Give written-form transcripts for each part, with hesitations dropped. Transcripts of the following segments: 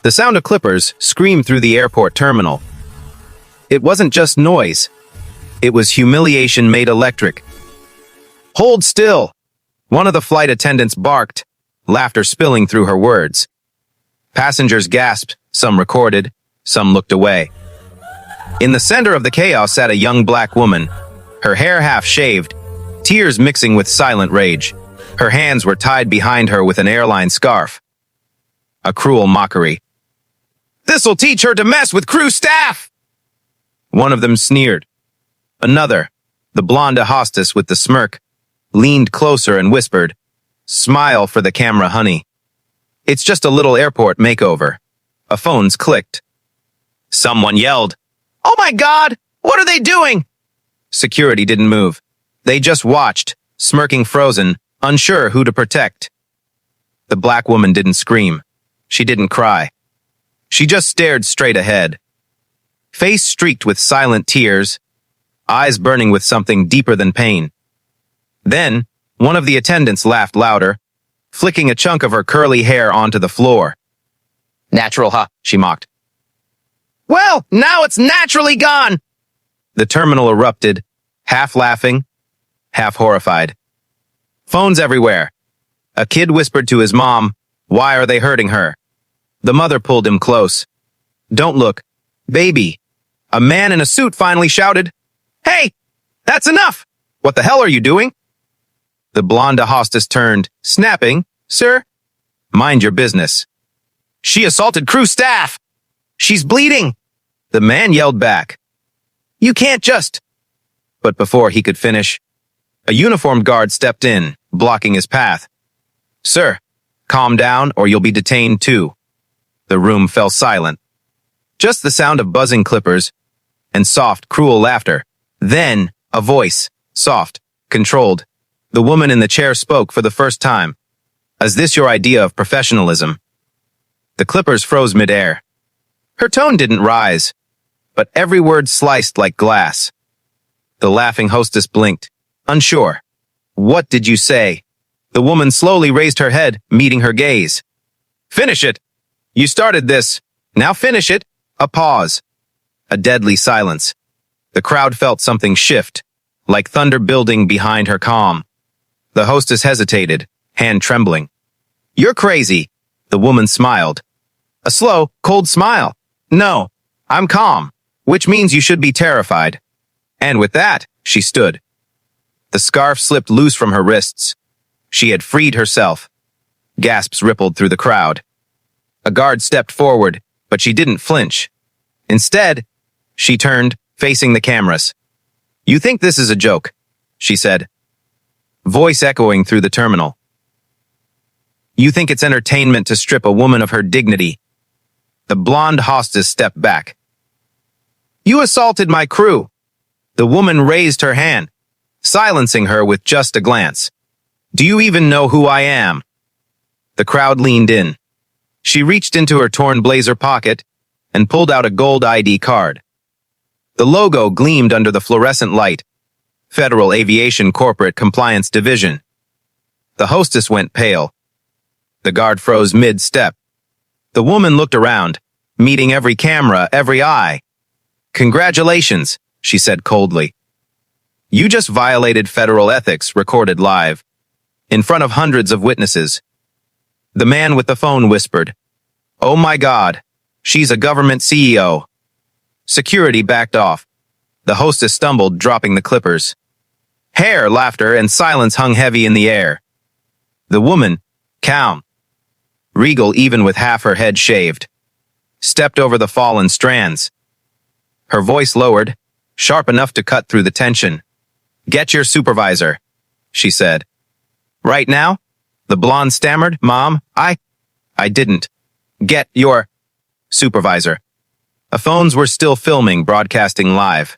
The sound of clippers screamed through the airport terminal. It wasn't just noise. It was humiliation made electric. "Hold still!" One of the flight attendants barked, laughter spilling through her words. Passengers gasped, some recorded, some looked away. In the center of the chaos sat a young black woman, her hair half-shaved, tears mixing with silent rage. Her hands were tied behind her with an airline scarf. A cruel mockery. "This'll teach her to mess with crew staff!" One of them sneered. Another, the blonde hostess with the smirk, leaned closer and whispered, "Smile for the camera, honey. It's just a little airport makeover." A phone's clicked. Someone yelled, "Oh my God! What are they doing?" Security didn't move. They just watched, smirking frozen, unsure who to protect. The black woman didn't scream. She didn't cry. She just stared straight ahead. Face streaked with silent tears, eyes burning with something deeper than pain. Then, one of the attendants laughed louder, flicking a chunk of her curly hair onto the floor. "Natural, huh?" she mocked. "Well, now it's naturally gone!" The terminal erupted, half laughing, half horrified. Phones everywhere. A kid whispered to his mom, "Why are they hurting her?" The mother pulled him close. "Don't look. Baby." A man in a suit finally shouted, "Hey, that's enough! What the hell are you doing?" The blonde hostess turned, snapping, "Sir, mind your business." "She assaulted crew staff! She's bleeding!" The man yelled back, "You can't just..." But before he could finish, a uniformed guard stepped in, blocking his path. "Sir, calm down or you'll be detained too." The room fell silent. Just the sound of buzzing clippers and soft, cruel laughter. Then, a voice, soft, controlled. The woman in the chair spoke for the first time. "Is this your idea of professionalism?" The clippers froze midair. Her tone didn't rise, but every word sliced like glass. The laughing hostess blinked, unsure. "What did you say?" The woman slowly raised her head, meeting her gaze. "Finish it! You started this. Now finish it!" A pause. A deadly silence. The crowd felt something shift, like thunder building behind her calm. The hostess hesitated, hand trembling. "You're crazy." The woman smiled. A slow, cold smile. "No, I'm calm, which means you should be terrified." And with that, she stood. The scarf slipped loose from her wrists. She had freed herself. Gasps rippled through the crowd. A guard stepped forward, but she didn't flinch. Instead, she turned, facing the cameras. "You think this is a joke," she said, voice echoing through the terminal. "You think it's entertainment to strip a woman of her dignity." The blonde hostess stepped back. "You assaulted my crew." The woman raised her hand, silencing her with just a glance. "Do you even know who I am?" The crowd leaned in. She reached into her torn blazer pocket and pulled out a gold ID card. The logo gleamed under the fluorescent light. Federal Aviation Corporate Compliance Division. The hostess went pale. The guard froze mid-step. The woman looked around, meeting every camera, every eye. "Congratulations," she said coldly. "You just violated federal ethics, recorded live, in front of hundreds of witnesses." The man with the phone whispered, "Oh my God, she's a government CEO." Security backed off. The hostess stumbled, dropping the clippers. Hair, laughter, and silence hung heavy in the air. The woman, calm, regal even with half her head shaved, stepped over the fallen strands. Her voice lowered, sharp enough to cut through the tension. "Get your supervisor," she said. "Right now?" The blonde stammered. "Mom, I didn't. Get your supervisor." The phones were still filming, broadcasting live.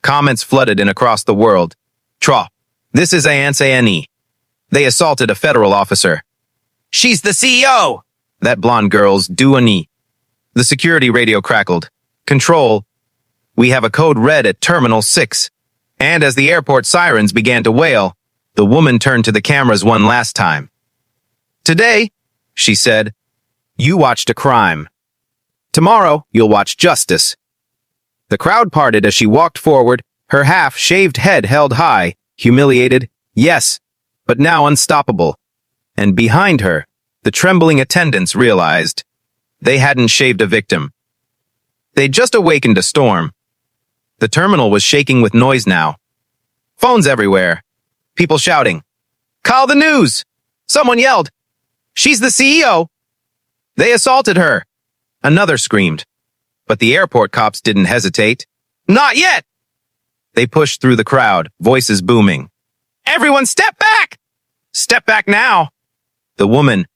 Comments flooded in across the world. "Tra, this is ANSANE. They assaulted a federal officer." "She's the CEO!" That blonde girl's Duani. The security radio crackled. "Control. We have a code red at Terminal 6. And as the airport sirens began to wail, the woman turned to the cameras one last time. "Today," she said, "you watched a crime. Tomorrow, you'll watch justice." The crowd parted as she walked forward, her half-shaved head held high, humiliated, yes, but now unstoppable. And behind her, the trembling attendants realized they hadn't shaved a victim. They'd just awakened a storm. The terminal was shaking with noise now. Phones everywhere. People shouting, "Call the news!" Someone yelled, "She's the CEO!" They assaulted her. Another screamed. But the airport cops didn't hesitate. "Not yet!" They pushed through the crowd, voices booming. "Everyone step back! Step back now!" The woman,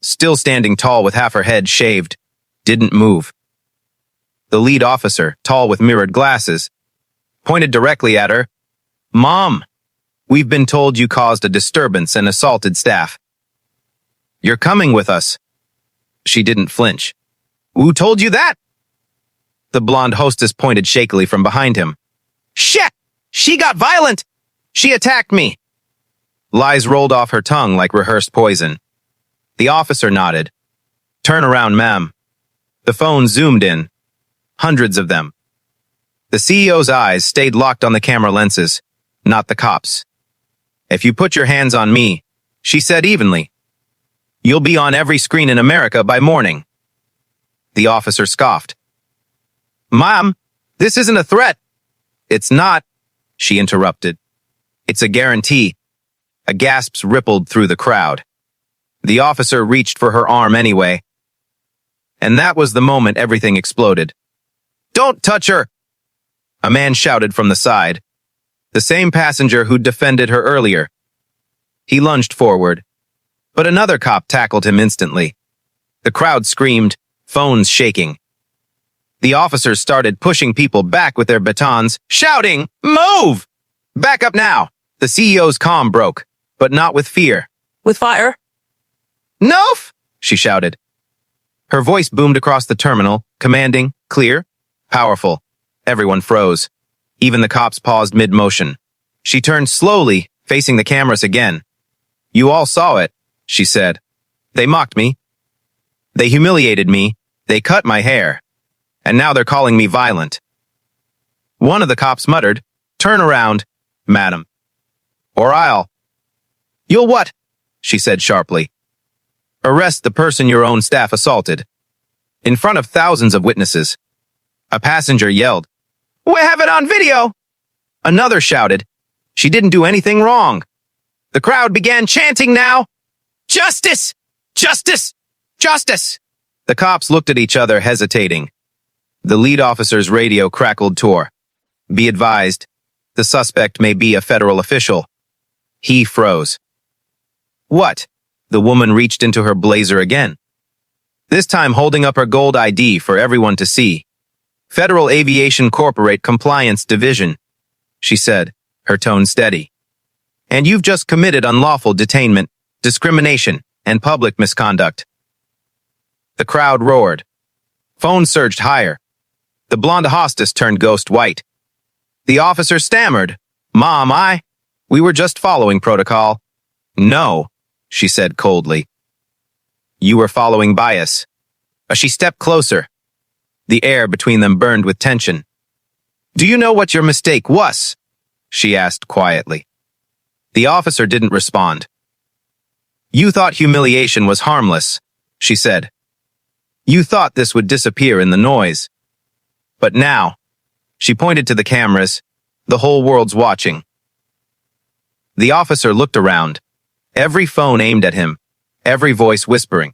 still standing tall with half her head shaved, didn't move. The lead officer, tall with mirrored glasses, pointed directly at her. "Mom, we've been told you caused a disturbance and assaulted staff. You're coming with us." She didn't flinch. "Who told you that?" The blonde hostess pointed shakily from behind him. "Shit! She got violent! She attacked me!" Lies rolled off her tongue like rehearsed poison. The officer nodded. "Turn around, ma'am." The phone zoomed in. Hundreds of them. The CEO's eyes stayed locked on the camera lenses, not the cops. "If you put your hands on me," she said evenly, "you'll be on every screen in America by morning." The officer scoffed. "Ma'am, this isn't a threat." "It's not," she interrupted. "It's a guarantee." A gasp rippled through the crowd. The officer reached for her arm anyway. And that was the moment everything exploded. "Don't touch her!" A man shouted from the side. The same passenger who'd defended her earlier. He lunged forward, but another cop tackled him instantly. The crowd screamed, phones shaking. The officers started pushing people back with their batons, shouting, "Move! Back up now!" The CEO's calm broke, but not with fear. "With fire?" "Noof!" she shouted. Her voice boomed across the terminal, commanding, clear, powerful. Everyone froze. Even the cops paused mid-motion. She turned slowly, facing the cameras again. "You all saw it," she said. "They mocked me. They humiliated me. They cut my hair. And now they're calling me violent." One of the cops muttered, "Turn around, madam. Or I'll—" "You'll what?" she said sharply. "Arrest the person your own staff assaulted." In front of thousands of witnesses. A passenger yelled, "We have it on video!" Another shouted, "She didn't do anything wrong." The crowd began chanting now, "Justice! Justice! Justice!" The cops looked at each other, hesitating. The lead officer's radio crackled to, "Be advised, the suspect may be a federal official." He froze. "What?" The woman reached into her blazer again. This time holding up her gold ID for everyone to see. "Federal Aviation Corporate Compliance Division," she said, her tone steady. "And you've just committed unlawful detainment, discrimination, and public misconduct." The crowd roared. Phones surged higher. The blonde hostess turned ghost white. The officer stammered, "Mom, we were just following protocol." "No," she said coldly. "You were following bias." She stepped closer. The air between them burned with tension. "Do you know what your mistake was?" she asked quietly. The officer didn't respond. "You thought humiliation was harmless," she said. "You thought this would disappear in the noise. But now," she pointed to the cameras, "the whole world's watching." The officer looked around, every phone aimed at him, every voice whispering,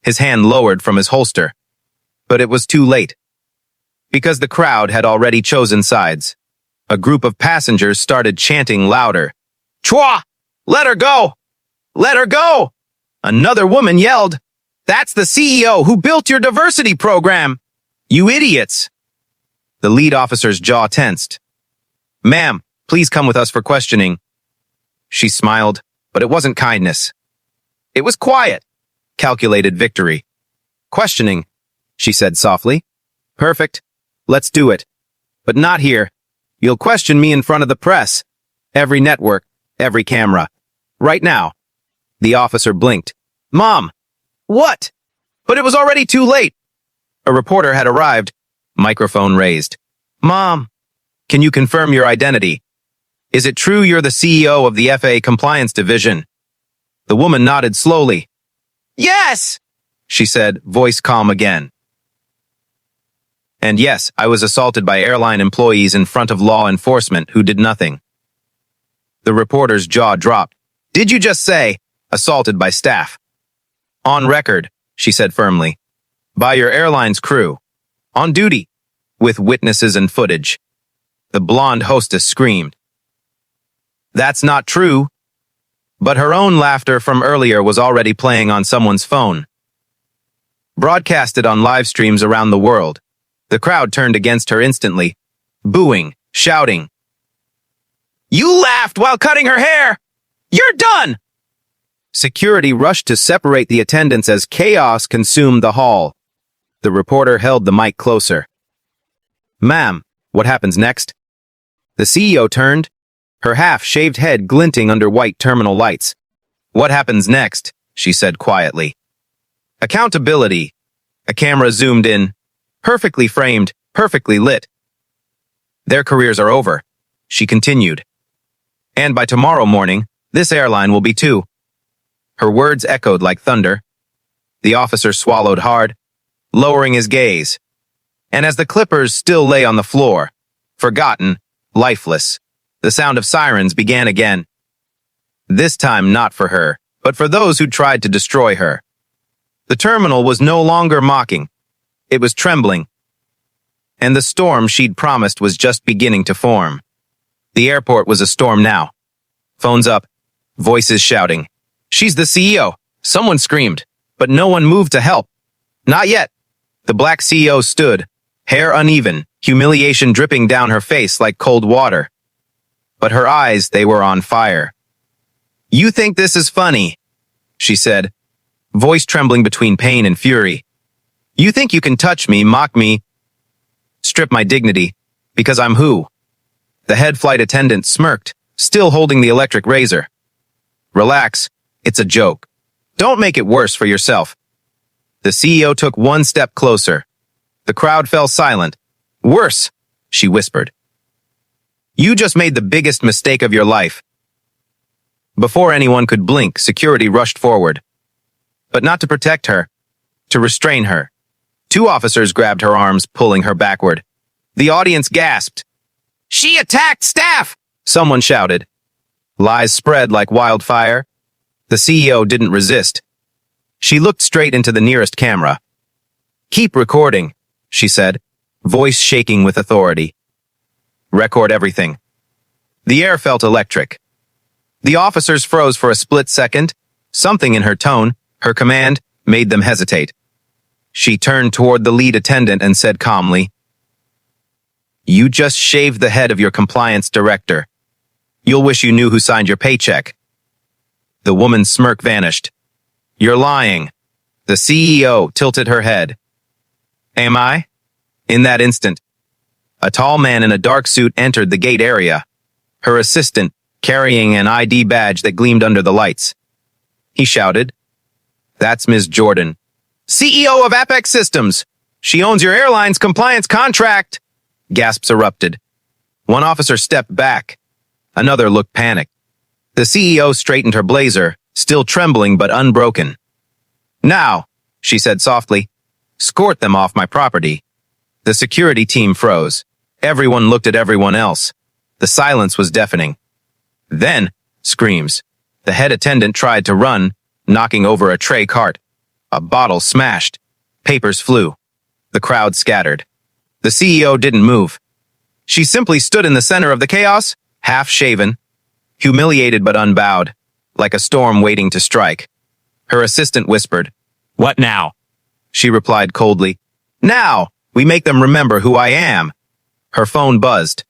his hand lowered from his holster. But it was too late. Because the crowd had already chosen sides. A group of passengers started chanting louder. "Chua! Let her go! Let her go!" Another woman yelled, "That's the CEO who built your diversity program! You idiots!" The lead officer's jaw tensed. "Ma'am, please come with us for questioning." She smiled, but it wasn't kindness. It was quiet, calculated victory. "Questioning," she said softly. "Perfect. Let's do it. But not here. You'll question me in front of the press. Every network, every camera. Right now." The officer blinked. "Mom!" "What?" "But it was already too late." A reporter had arrived. Microphone raised. Mom, can you confirm your identity? Is it true you're the CEO of the FAA Compliance Division? The woman nodded slowly. Yes, she said, voice calm again. And yes, I was assaulted by airline employees in front of law enforcement who did nothing. The reporter's jaw dropped. Did you just say, assaulted by staff? On record, she said firmly. By your airline's crew. On duty. With witnesses and footage. The blonde hostess screamed. That's not true. But her own laughter from earlier was already playing on someone's phone. Broadcasted on live streams around the world, the crowd turned against her instantly, booing, shouting. You laughed while cutting her hair! You're done! Security rushed to separate the attendants as chaos consumed the hall. The reporter held the mic closer. Ma'am, what happens next? The CEO turned, her half-shaved head glinting under white terminal lights. What happens next? She said quietly. Accountability. A camera zoomed in, perfectly framed, perfectly lit. Their careers are over, she continued. And by tomorrow morning, this airline will be too. Her words echoed like thunder. The officer swallowed hard, lowering his gaze. And as the clippers still lay on the floor, forgotten, lifeless, the sound of sirens began again. This time not for her, but for those who tried to destroy her. The terminal was no longer mocking. It was trembling. And the storm she'd promised was just beginning to form. The airport was a storm now. Phones up, voices shouting. She's the CEO, someone screamed, but no one moved to help. Not yet. The black CEO stood, hair uneven, humiliation dripping down her face like cold water. But her eyes, they were on fire. You think this is funny? She said, voice trembling between pain and fury. You think you can touch me, mock me, strip my dignity, because I'm who? The head flight attendant smirked, still holding the electric razor. Relax, it's a joke. Don't make it worse for yourself. The CEO took one step closer. The crowd fell silent. Worse, she whispered. You just made the biggest mistake of your life. Before anyone could blink, security rushed forward. But not to protect her, to restrain her. Two officers grabbed her arms, pulling her backward. The audience gasped. She attacked staff! Someone shouted. Lies spread like wildfire. The CEO didn't resist. She looked straight into the nearest camera. Keep recording, she said, voice shaking with authority. Record everything. The air felt electric. The officers froze for a split second. Something in her tone, her command, made them hesitate. She turned toward the lead attendant and said calmly, You just shaved the head of your compliance director. You'll wish you knew who signed your paycheck. The woman's smirk vanished. You're lying. The CEO tilted her head. Am I? In that instant, a tall man in a dark suit entered the gate area, her assistant carrying an ID badge that gleamed under the lights. He shouted, That's Ms. Jordan, CEO of Apex Systems. She owns your airline's compliance contract. Gasps erupted. One officer stepped back. Another looked panicked. The CEO straightened her blazer, still trembling but unbroken. Now, she said softly, escort them off my property. The security team froze. Everyone looked at everyone else. The silence was deafening. Then, screams. The head attendant tried to run, knocking over a tray cart. A bottle smashed. Papers flew. The crowd scattered. The CEO didn't move. She simply stood in the center of the chaos, half-shaven, humiliated but unbowed, like a storm waiting to strike. Her assistant whispered, What now? She replied coldly, Now, we make them remember who I am. Her phone buzzed.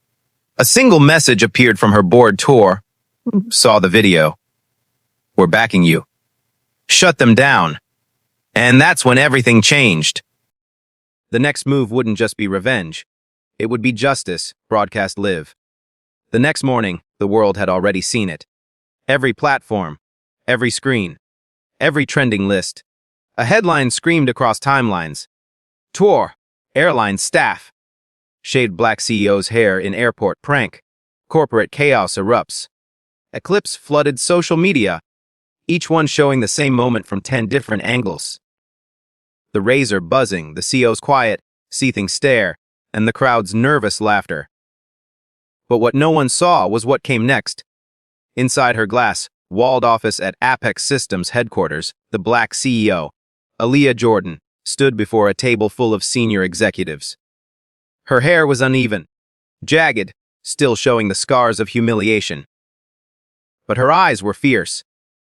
A single message appeared from her board tour. Saw the video. We're backing you. Shut them down. And that's when everything changed. The next move wouldn't just be revenge. It would be justice, broadcast live. The next morning, the world had already seen it. Every platform, every screen, every trending list. A headline screamed across timelines. Tour, airline staff. Shaved black CEO's hair in airport prank. Corporate chaos erupts. Eclipse flooded social media, each one showing the same moment from 10 different angles. The razor buzzing, the CEO's quiet, seething stare, and the crowd's nervous laughter. But what no one saw was what came next. Inside her glass, walled office at Apex Systems headquarters, the black CEO, Aaliyah Jordan, stood before a table full of senior executives. Her hair was uneven, jagged, still showing the scars of humiliation. But her eyes were fierce.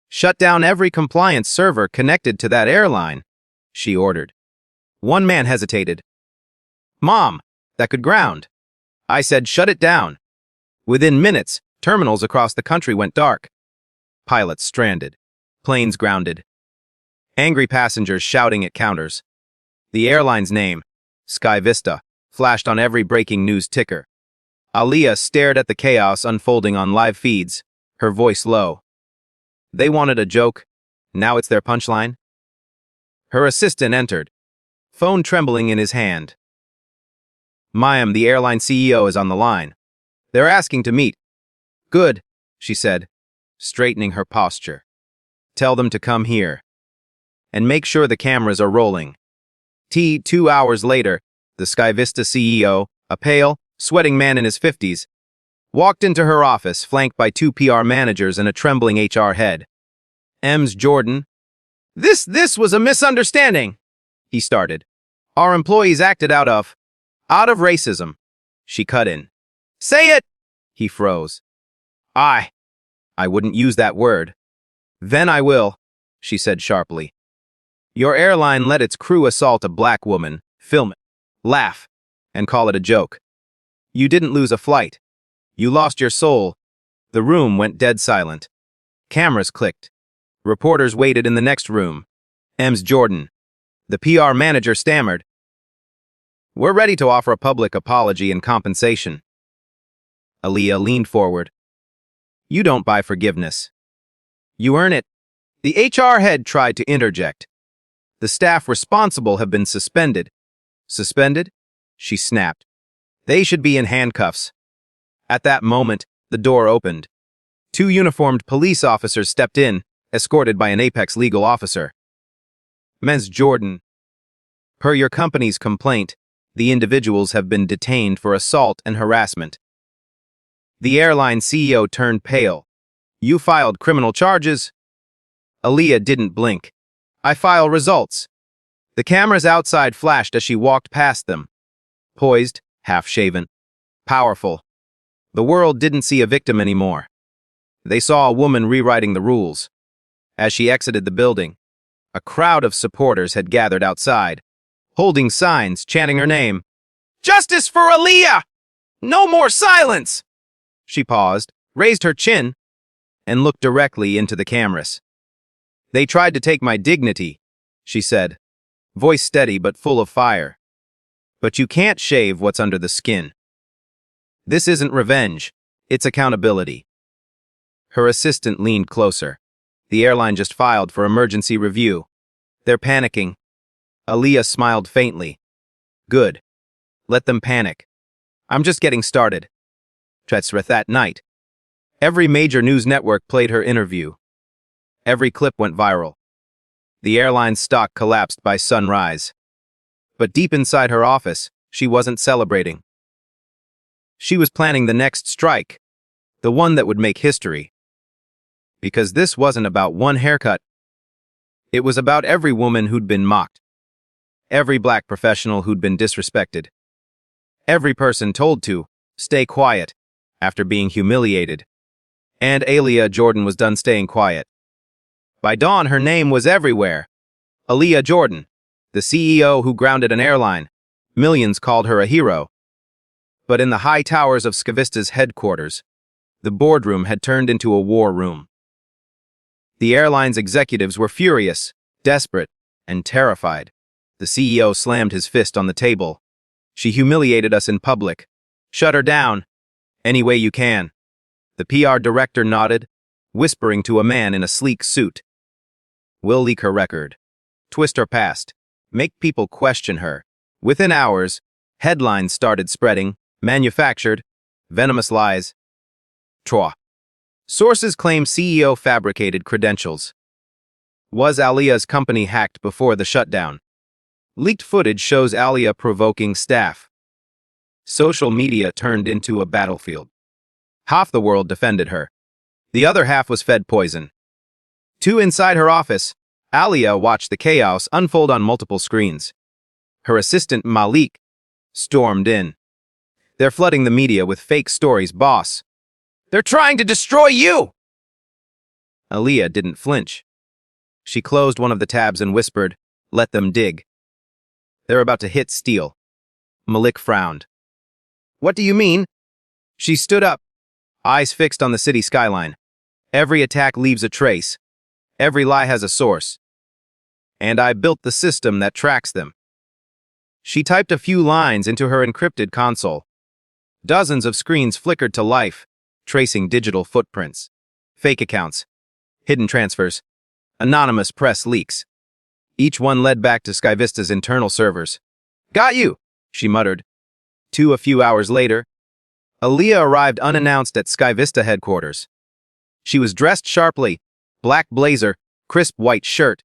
"Shut down every compliance server connected to that airline," she ordered. One man hesitated. "Mom, that could ground." I said, "Shut it down." Within minutes, terminals across the country went dark. Pilots stranded. Planes grounded. Angry passengers shouting at counters. The airline's name, Sky Vista, flashed on every breaking news ticker. Aaliyah stared at the chaos unfolding on live feeds, her voice low. They wanted a joke. Now it's their punchline. Her assistant entered, phone trembling in his hand. "Ma'am, the airline CEO is on the line. They're asking to meet." "Good," she said, straightening her posture. "Tell them to come here. And make sure the cameras are rolling." 2 hours later, the Sky Vista CEO, a pale, sweating man in his 50s, walked into her office, flanked by 2 PR managers and a trembling HR head. "Ms. Jordan, this was a misunderstanding," he started. "Our employees acted out of racism." She cut in. "Say it!" He froze. I wouldn't use that word." "Then I will," she said sharply. "Your airline let its crew assault a black woman, film it, laugh, and call it a joke. You didn't lose a flight. You lost your soul." The room went dead silent. Cameras clicked. Reporters waited in the next room. "Ms. Jordan," the PR manager stammered, "we're ready to offer a public apology and compensation." Aaliyah leaned forward. "You don't buy forgiveness. You earn it." The HR head tried to interject. "The staff responsible have been suspended." "Suspended?" She snapped. "They should be in handcuffs." At that moment, the door opened. 2 uniformed police officers stepped in, escorted by an Apex legal officer. "Ms. Jordan, per your company's complaint, the individuals have been detained for assault and harassment." The airline CEO turned pale. "You filed criminal charges?" Aaliyah didn't blink. "I file results." The cameras outside flashed as she walked past them. Poised, half-shaven, powerful. The world didn't see a victim anymore. They saw a woman rewriting the rules. As she exited the building, a crowd of supporters had gathered outside, holding signs chanting her name. "Justice for Aaliyah! No more silence!" She paused, raised her chin, and looked directly into the cameras. "They tried to take my dignity," she said, voice steady but full of fire. "But you can't shave what's under the skin. This isn't revenge, it's accountability." Her assistant leaned closer. "The airline just filed for emergency review. They're panicking." Aaliyah smiled faintly. "Good. Let them panic. I'm just getting started." That night, every major news network played her interview. Every clip went viral. The airline's stock collapsed by sunrise. But deep inside her office, she wasn't celebrating. She was planning the next strike, the one that would make history. Because this wasn't about one haircut. It was about every woman who'd been mocked. Every black professional who'd been disrespected. Every person told to stay quiet after being humiliated. And Aaliyah Jordan was done staying quiet. By dawn, her name was everywhere. Aaliyah Jordan, the CEO who grounded an airline. Millions called her a hero. But in the high towers of Sky Vista's headquarters, the boardroom had turned into a war room. The airline's executives were furious, desperate, and terrified. The CEO slammed his fist on the table. "She humiliated us in public. Shut her down. Any way you can." The PR director nodded, whispering to a man in a sleek suit. "We'll leak her record. Twist her past. Make people question her. Within hours, headlines started spreading, manufactured, venomous lies. Troy. Sources claim CEO fabricated credentials. Was Alia's company hacked before the shutdown? Leaked footage shows Alia provoking staff. Social media turned into a battlefield. Half the world defended her. The other half was fed poison. Inside her office, Alia watched the chaos unfold on multiple screens. Her assistant, Malik, stormed in. "They're flooding the media with fake stories, boss. They're trying to destroy you!" Alia didn't flinch. She closed one of the tabs and whispered, "Let them dig." "They're about to hit steel." Malik frowned. "What do you mean?" She stood up, eyes fixed on the city skyline. "Every attack leaves a trace. Every lie has a source. And I built the system that tracks them." She typed a few lines into her encrypted console. Dozens of screens flickered to life, tracing digital footprints, fake accounts, hidden transfers, anonymous press leaks. Each one led back to SkyVista's internal servers. "Got you," she muttered. A few hours later, Alia arrived unannounced at SkyVista headquarters. She was dressed sharply, black blazer, crisp white shirt,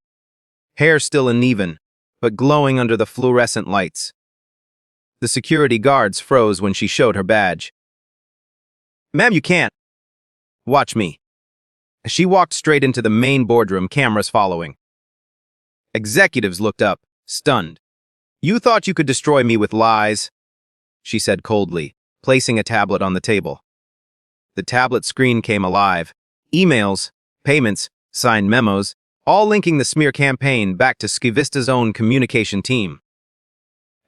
hair still uneven, but glowing under the fluorescent lights. The security guards froze when she showed her badge. "Ma'am, you can't." "Watch me." She walked straight into the main boardroom, cameras following. Executives looked up, stunned. "You thought you could destroy me with lies," she said coldly, placing a tablet on the table. The tablet screen came alive. Emails, payments, signed memos, all linking the smear campaign back to SkyVista's own communication team.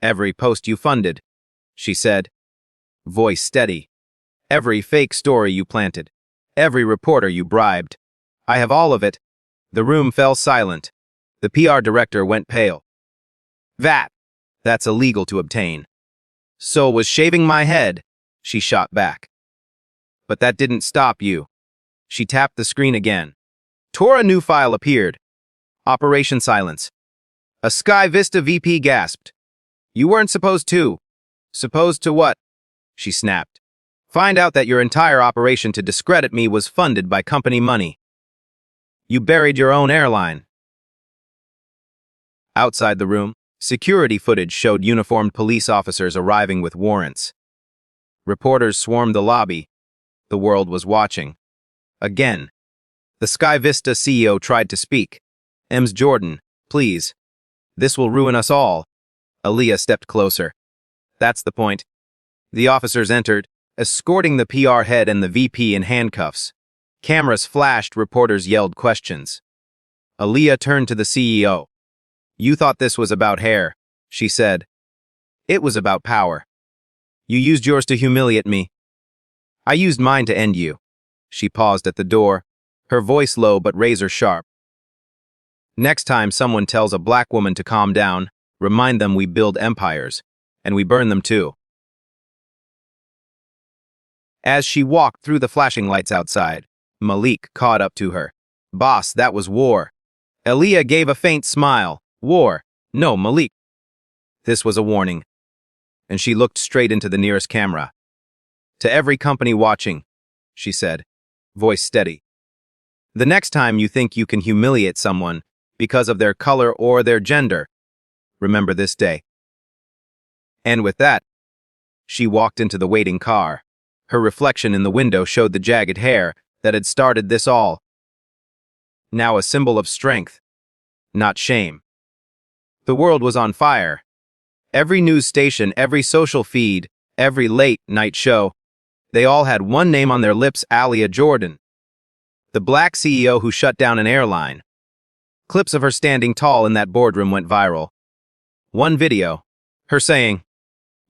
"Every post you funded," she said, voice steady. "Every fake story you planted. Every reporter you bribed. I have all of it." The room fell silent. The PR director went pale. That's illegal to obtain." "So was shaving my head," she shot back. "But that didn't stop you." She tapped the screen again. A new file appeared. Operation Silence. A SkyVista VP gasped. "You weren't supposed to." "Supposed to what?" she snapped. "Find out that your entire operation to discredit me was funded by company money. You buried your own airline." Outside the room, security footage showed uniformed police officers arriving with warrants. Reporters swarmed the lobby. The world was watching. Again, the SkyVista CEO tried to speak. "Ms. Jordan, please. This will ruin us all." Alia stepped closer. "That's the point." The officers entered, escorting the PR head and the VP in handcuffs. Cameras flashed, reporters yelled questions. Alia turned to the CEO. "You thought this was about hair," she said. "It was about power. You used yours to humiliate me. I used mine to end you." She paused at the door, her voice low but razor sharp. "Next time someone tells a black woman to calm down, remind them we build empires, and we burn them too." As she walked through the flashing lights outside, Malik caught up to her. "Boss, that was war." Alia gave a faint smile. "War? No, Malik." This was a warning, and she looked straight into the nearest camera. "To every company watching," she said, voice steady. "The next time you think you can humiliate someone because of their color or their gender, remember this day." And with that, she walked into the waiting car. Her reflection in the window showed the jagged hair that had started this all. Now a symbol of strength, not shame. The world was on fire. Every news station, every social feed, every late-night show, they all had one name on their lips: Alia Jordan, the black CEO who shut down an airline. Clips of her standing tall in that boardroom went viral. One video, her saying,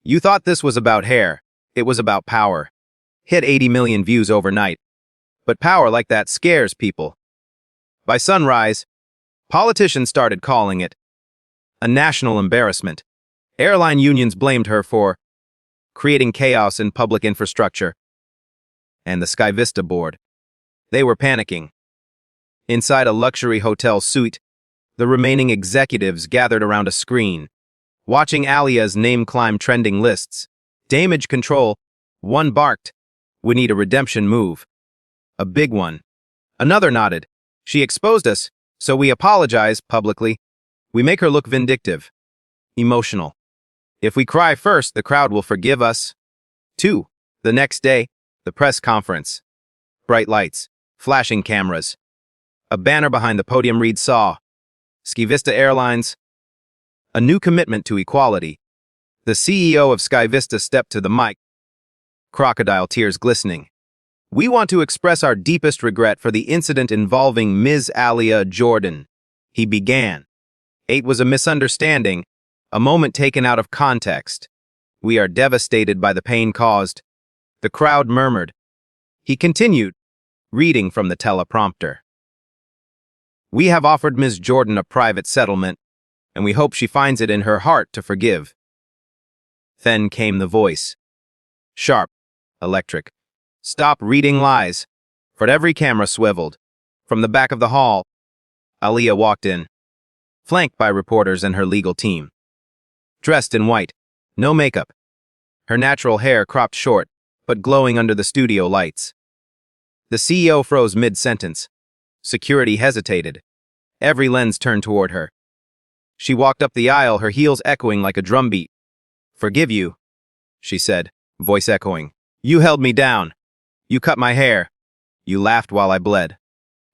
"You thought this was about hair, it was about power," hit 80 million views overnight. But power like that scares people. By sunrise, politicians started calling it a national embarrassment. Airline unions blamed her for creating chaos in public infrastructure. And the SkyVista board, they were panicking. Inside a luxury hotel suite, the remaining executives gathered around a screen. watching Alia's name climb trending lists. Damage control. One barked. We need a redemption move. A big one. Another nodded. She exposed us, so we apologize publicly. We make her look vindictive. Emotional. If we cry first, the crowd will forgive us. 2. The next day, the press conference. Bright lights. Flashing cameras. A banner behind the podium reads SAW. Skivista Airlines. A new commitment to equality. The CEO of Skivista stepped to the mic. Crocodile tears glistening. We want to express our deepest regret for the incident involving Ms. Alia Jordan. He began. It was a misunderstanding, a moment taken out of context. We are devastated by the pain caused. The crowd murmured. He continued, reading from the teleprompter. We have offered Ms. Jordan a private settlement, and we hope she finds it in her heart to forgive. Then came the voice. Sharp, electric. Stop reading lies. For every camera swiveled. From the back of the hall, Alia walked in, flanked by reporters and her legal team. Dressed in white, no makeup. Her natural hair cropped short, but glowing under the studio lights. The CEO froze mid-sentence. Security hesitated. Every lens turned toward her. She walked up the aisle, her heels echoing like a drumbeat. Forgive you, she said, voice echoing. You held me down. You cut my hair. You laughed while I bled.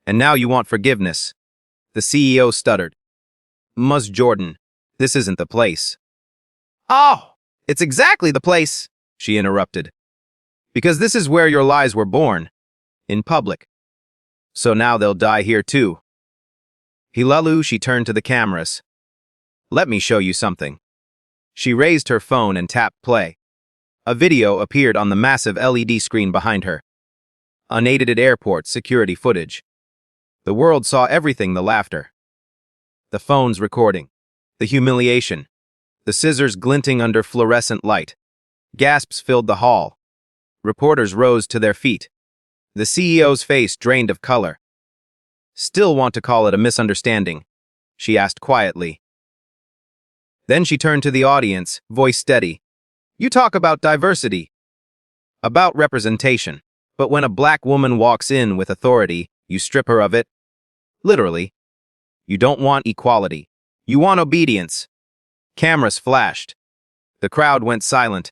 And now you want forgiveness. The CEO stuttered. Ms. Jordan, this isn't the place. Oh, it's exactly the place, she interrupted. Because this is where your lies were born. In public. So now they'll die here too. Hilalu, she turned to the cameras. Let me show you something. She raised her phone and tapped play. A video appeared on the massive LED screen behind her. Unaided airport security footage. The world saw everything, the laughter. The phone's recording. The humiliation. The scissors glinting under fluorescent light. Gasps filled the hall. Reporters rose to their feet. The CEO's face drained of color. Still want to call it a misunderstanding? She asked quietly. Then she turned to the audience, voice steady. You talk about diversity. About representation. But when a black woman walks in with authority, you strip her of it. Literally. You don't want equality. You want obedience. Cameras flashed. The crowd went silent.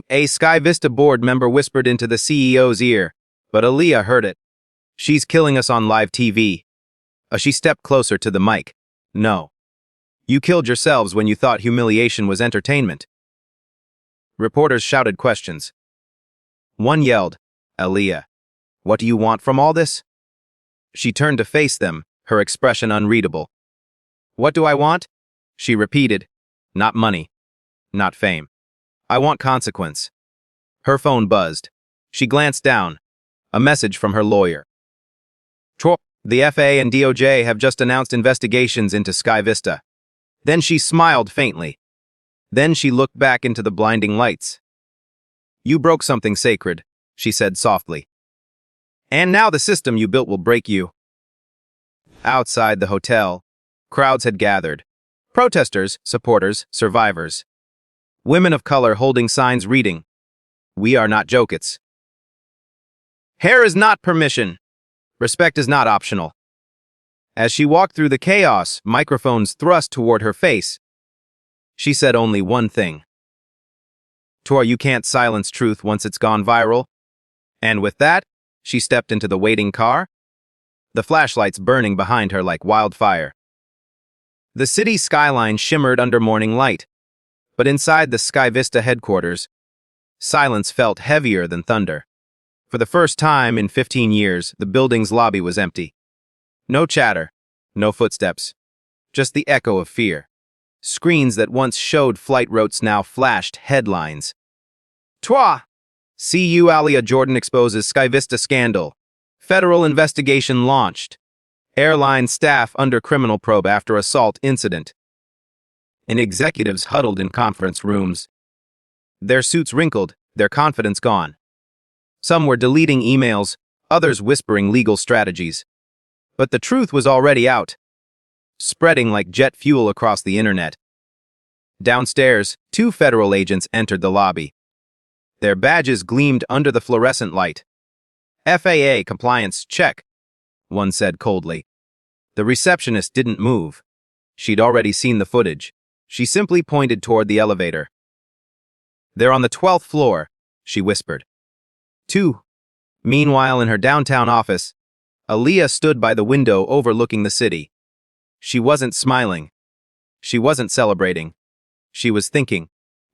A Skivista board member whispered into the CEO's ear, but Alia heard it. She's killing us on live TV. She stepped closer to the mic. No. You killed yourselves when you thought humiliation was entertainment. Reporters shouted questions. One yelled, Alia, what do you want from all this? She turned to face them, her expression unreadable. What do I want? She repeated. Not money. Not fame. I want consequence. Her phone buzzed. She glanced down. A message from her lawyer. The FAA and DOJ have just announced investigations into Skivista. Then she smiled faintly. Then she looked back into the blinding lights. You broke something sacred, she said softly. And now the system you built will break you. Outside the hotel, crowds had gathered. Protesters, supporters, survivors. Women of color holding signs reading, We are not jokets. Hair is not permission. Respect is not optional. As she walked through the chaos, microphones thrust toward her face, she said only one thing. Tor, you can't silence truth once it's gone viral. And with that, she stepped into the waiting car, the flashlights burning behind her like wildfire. The city skyline shimmered under morning light, but inside the Skivista headquarters, silence felt heavier than thunder. For the first time in 15 years, the building's lobby was empty. No chatter, no footsteps, just the echo of fear. Screens that once showed flight routes now flashed headlines. Twa! CU Alia Jordan exposes Skivista scandal. Federal investigation launched. Airline staff under criminal probe after assault incident. And executives huddled in conference rooms. Their suits wrinkled, their confidence gone. Some were deleting emails, others whispering legal strategies. But the truth was already out, spreading like jet fuel across the internet. Downstairs, 2 federal agents entered the lobby. Their badges gleamed under the fluorescent light. FAA compliance check, one said coldly. The receptionist didn't move. She'd already seen the footage. She simply pointed toward the elevator. They're on the 12th floor, she whispered. 2. Meanwhile, in her downtown office, Aaliyah stood by the window overlooking the city. She wasn't smiling. She wasn't celebrating. She was thinking,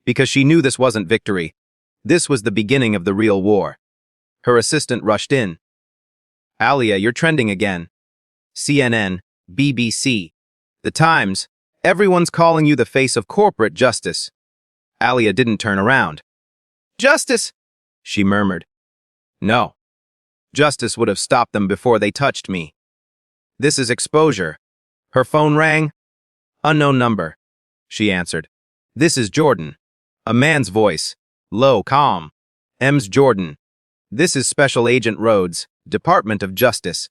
because she knew this wasn't victory. This was the beginning of the real war. Her assistant rushed in. Aaliyah, you're trending again. CNN, BBC, The Times, everyone's calling you the face of corporate justice. Aaliyah didn't turn around. Justice, she murmured. No. Justice would have stopped them before they touched me. This is exposure. Her phone rang. Unknown number, she answered. This is Jordan. A man's voice. Low, calm. M's Jordan. This is Special Agent Rhodes, Department of Justice.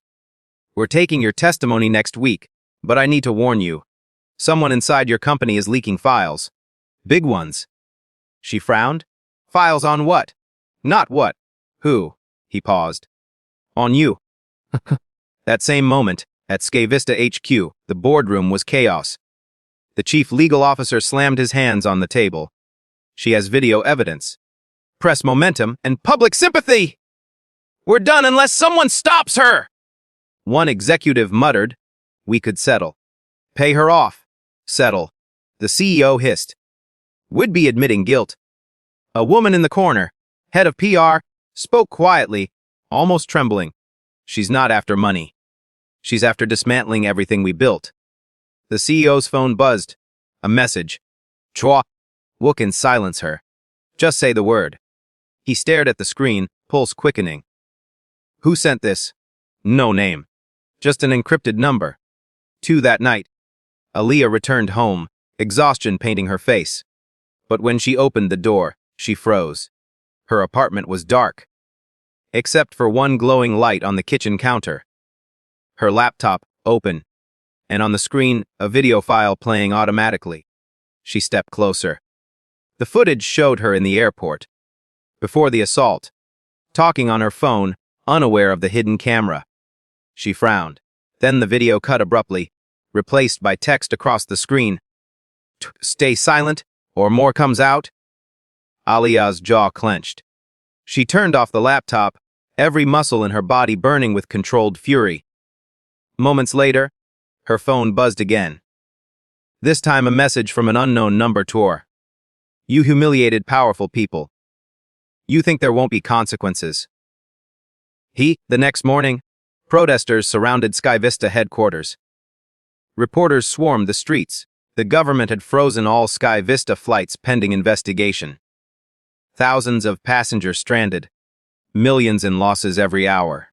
We're taking your testimony next week, but I need to warn you. Someone inside your company is leaking files. Big ones. She frowned. Files on what? Not what. Who? He paused. On you. That same moment, at Sky Vista HQ, the boardroom was chaos. The chief legal officer slammed his hands on the table. She has video evidence. Press momentum and public sympathy! We're done unless someone stops her! One executive muttered, we could settle. Pay her off. Settle. The CEO hissed. Would be admitting guilt. A woman in the corner, head of PR, spoke quietly, almost trembling. She's not after money. She's after dismantling everything we built. The CEO's phone buzzed. A message. Chua. Wookins silence her. Just say the word. He stared at the screen, pulse quickening. Who sent this? No name. Just an encrypted number. 2 that night. Aaliyah returned home, exhaustion painting her face. But when she opened the door, she froze. Her apartment was dark, except for one glowing light on the kitchen counter. Her laptop open, and on the screen, a video file playing automatically. She stepped closer. The footage showed her in the airport, before the assault, talking on her phone, unaware of the hidden camera. She frowned. Then the video cut abruptly, replaced by text across the screen. Stay silent, or more comes out. Aaliyah's jaw clenched. She turned off the laptop, every muscle in her body burning with controlled fury. Moments later, her phone buzzed again. This time a message from an unknown number tore. You humiliated powerful people. You think there won't be consequences. The next morning, protesters surrounded Sky Vista headquarters. Reporters swarmed the streets. The government had frozen all Sky Vista flights pending investigation. Thousands of passengers stranded. Millions in losses every hour.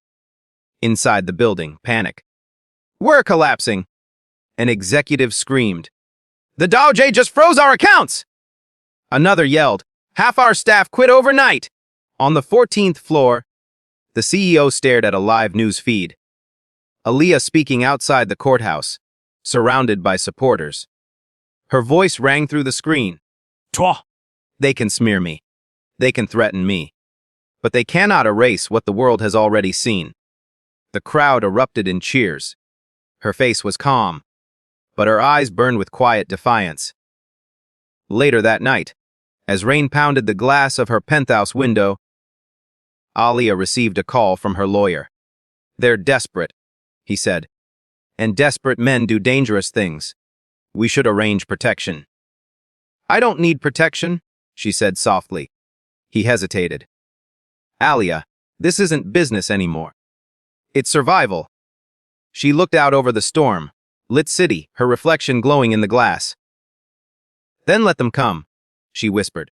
Inside the building, panic. We're collapsing! An executive screamed. The Dow J just froze our accounts! Another yelled, half our staff quit overnight! On the 14th floor, the CEO stared at a live news feed. Aaliyah speaking outside the courthouse, surrounded by supporters. Her voice rang through the screen. Twa! They can smear me. They can threaten me. But they cannot erase what the world has already seen. The crowd erupted in cheers. Her face was calm, but her eyes burned with quiet defiance. Later that night, as rain pounded the glass of her penthouse window, Aaliyah received a call from her lawyer. They're desperate, he said. And desperate men do dangerous things. We should arrange protection. I don't need protection, she said softly. He hesitated. Aaliyah, this isn't business anymore. It's survival. She looked out over the storm, lit city, her reflection glowing in the glass. Then let them come, she whispered.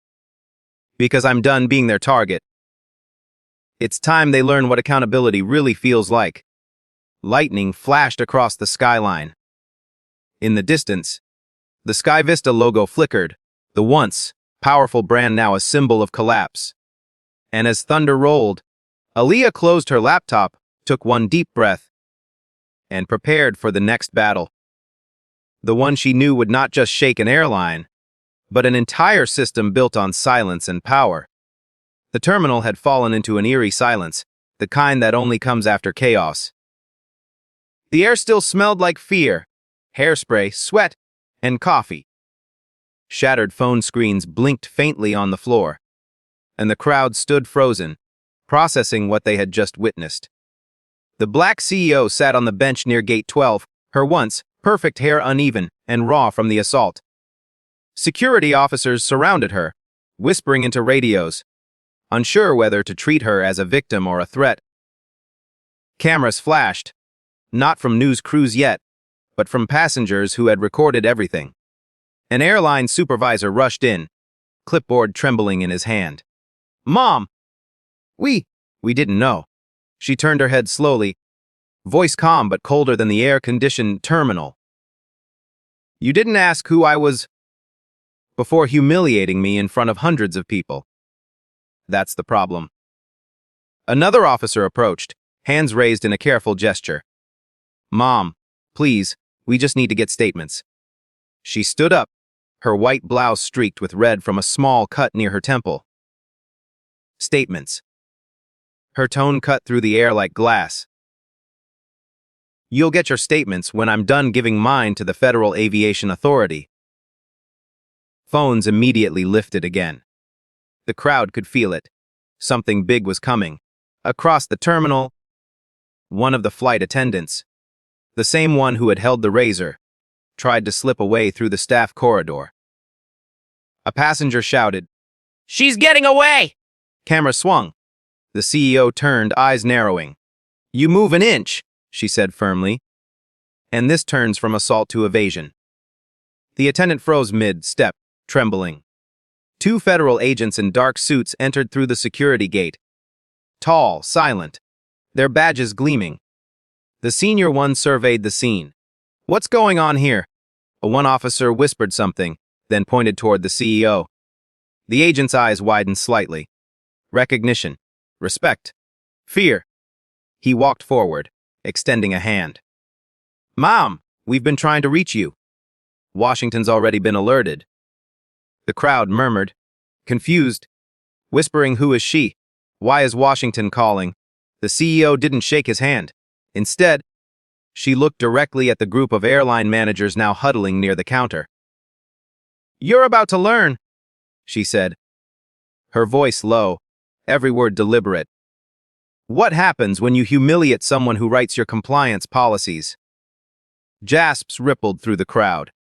Because I'm done being their target. It's time they learn what accountability really feels like. Lightning flashed across the skyline. In the distance, the Sky Vista logo flickered, the once powerful brand now a symbol of collapse. And as thunder rolled, Aaliyah closed her laptop, took one deep breath, and prepared for the next battle. The one she knew would not just shake an airline, but an entire system built on silence and power. The terminal had fallen into an eerie silence, the kind that only comes after chaos. The air still smelled like fear, hairspray, sweat, and coffee. Shattered phone screens blinked faintly on the floor, and the crowd stood frozen, processing what they had just witnessed. The black CEO sat on the bench near Gate 12, her once perfect hair uneven and raw from the assault. Security officers surrounded her, whispering into radios, unsure whether to treat her as a victim or a threat. Cameras flashed, not from news crews yet, but from passengers who had recorded everything. An airline supervisor rushed in, clipboard trembling in his hand. "Mom! We didn't know." She turned her head slowly, voice calm but colder than the air-conditioned terminal. "You didn't ask who I was before humiliating me in front of hundreds of people. That's the problem." Another officer approached, hands raised in a careful gesture. "Mom, please, we just need to get statements." She stood up, her white blouse streaked with red from a small cut near her temple. "Statements." Her tone cut through the air like glass. "You'll get your statements when I'm done giving mine to the Federal Aviation Authority." Phones immediately lifted again. The crowd could feel it. Something big was coming. Across the terminal, one of the flight attendants, the same one who had held the razor, tried to slip away through the staff corridor. A passenger shouted, "She's getting away!" Camera swung. The CEO turned, eyes narrowing. "You move an inch," she said firmly. And this turns from assault to evasion. The attendant froze mid-step, trembling. Two federal agents in dark suits entered through the security gate. Tall, silent, their badges gleaming. The senior one surveyed the scene. "What's going on here?" One officer whispered something, then pointed toward the CEO. The agent's eyes widened slightly. Recognition, respect, fear. He walked forward, extending a hand. "Mom, we've been trying to reach you. Washington's already been alerted." The crowd murmured, confused, whispering, "Who is she? Why is Washington calling?" The CEO didn't shake his hand. Instead, she looked directly at the group of airline managers now huddling near the counter. "You're about to learn," she said, her voice low, every word deliberate. "What happens when you humiliate someone who writes your compliance policies?" Gasps rippled through the crowd.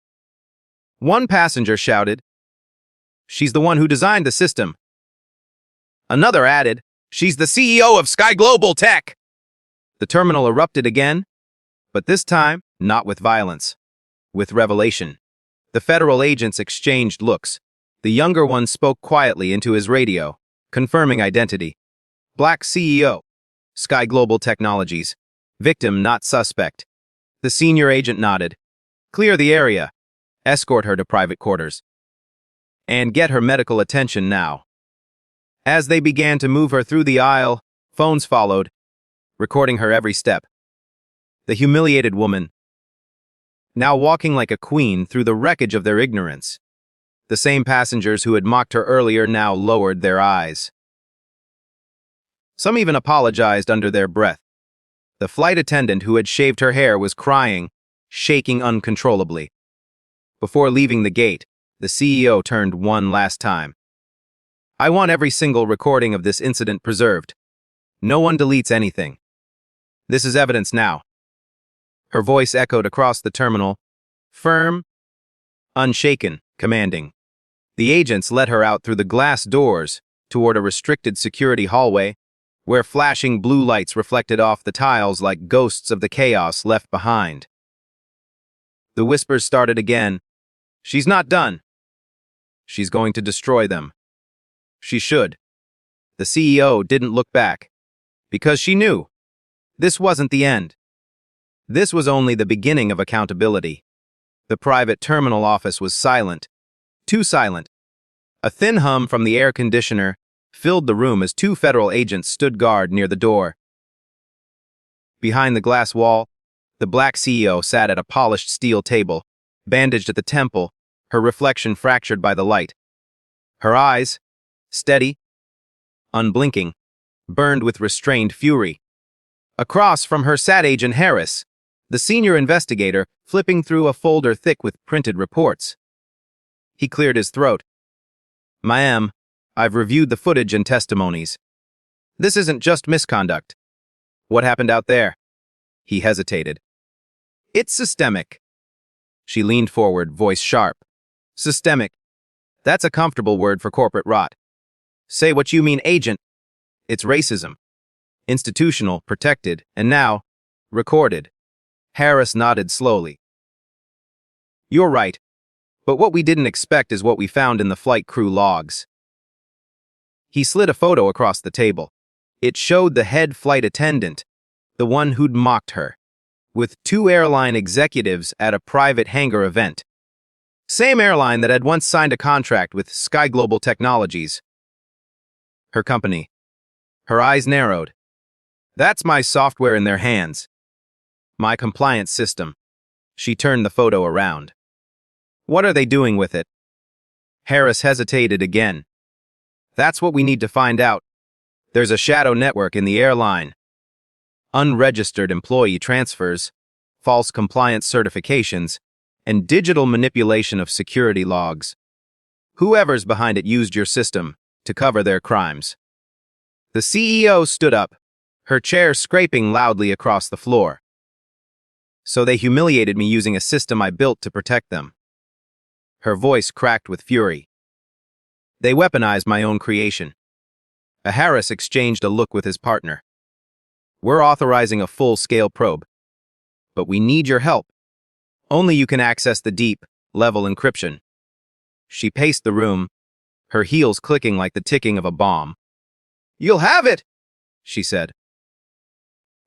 One passenger shouted, "She's the one who designed the system." Another added, "She's the CEO of Sky Global Tech." The terminal erupted again, but this time not with violence, with revelation. The federal agents exchanged looks. The younger one spoke quietly into his radio, confirming identity. Black CEO, Sky Global Technologies. Victim not suspect. The senior agent nodded. "Clear the area. Escort her to private quarters. And get her medical attention now." As they began to move her through the aisle, phones followed, recording her every step. The humiliated woman, now walking like a queen through the wreckage of their ignorance. The same passengers who had mocked her earlier now lowered their eyes. Some even apologized under their breath. The flight attendant who had shaved her hair was crying, shaking uncontrollably. Before leaving the gate, the CEO turned one last time. "I want every single recording of this incident preserved. No one deletes anything. This is evidence now." Her voice echoed across the terminal, firm, unshaken, commanding. The agents led her out through the glass doors toward a restricted security hallway, where flashing blue lights reflected off the tiles like ghosts of the chaos left behind. The whispers started again. "She's not done. She's going to destroy them. She should." The CEO didn't look back, because she knew this wasn't the end. This was only the beginning of accountability. The private terminal office was silent, too silent. A thin hum from the air conditioner filled the room as two federal agents stood guard near the door. Behind the glass wall, the black CEO sat at a polished steel table, bandaged at the temple, her reflection fractured by the light. Her eyes, steady, unblinking, burned with restrained fury. Across from her sat Agent Harris, the senior investigator, flipping through a folder thick with printed reports. He cleared his throat. "Ma'am, I've reviewed the footage and testimonies. This isn't just misconduct. What happened out there?" He hesitated. "It's systemic." She leaned forward, voice sharp. "Systemic. That's a comfortable word for corporate rot. Say what you mean, Agent. It's racism. Institutional, protected, and now, recorded." Harris nodded slowly. "You're right. But what we didn't expect is what we found in the flight crew logs." He slid a photo across the table. It showed the head flight attendant, the one who'd mocked her, with 2 airline executives at a private hangar event. Same airline that had once signed a contract with Sky Global Technologies. Her company. Her eyes narrowed. "That's my software in their hands. My compliance system." She turned the photo around. "What are they doing with it?" Harris hesitated again. "That's what we need to find out. There's a shadow network in the airline. Unregistered employee transfers, false compliance certifications, and digital manipulation of security logs. Whoever's behind it used your system to cover their crimes." The CEO stood up, her chair scraping loudly across the floor. "So they humiliated me using a system I built to protect them." Her voice cracked with fury. "They weaponized my own creation." Harris exchanged a look with his partner. "We're authorizing a full-scale probe, but we need your help. Only you can access the deep-level encryption." She paced the room, her heels clicking like the ticking of a bomb. "You'll have it," she said.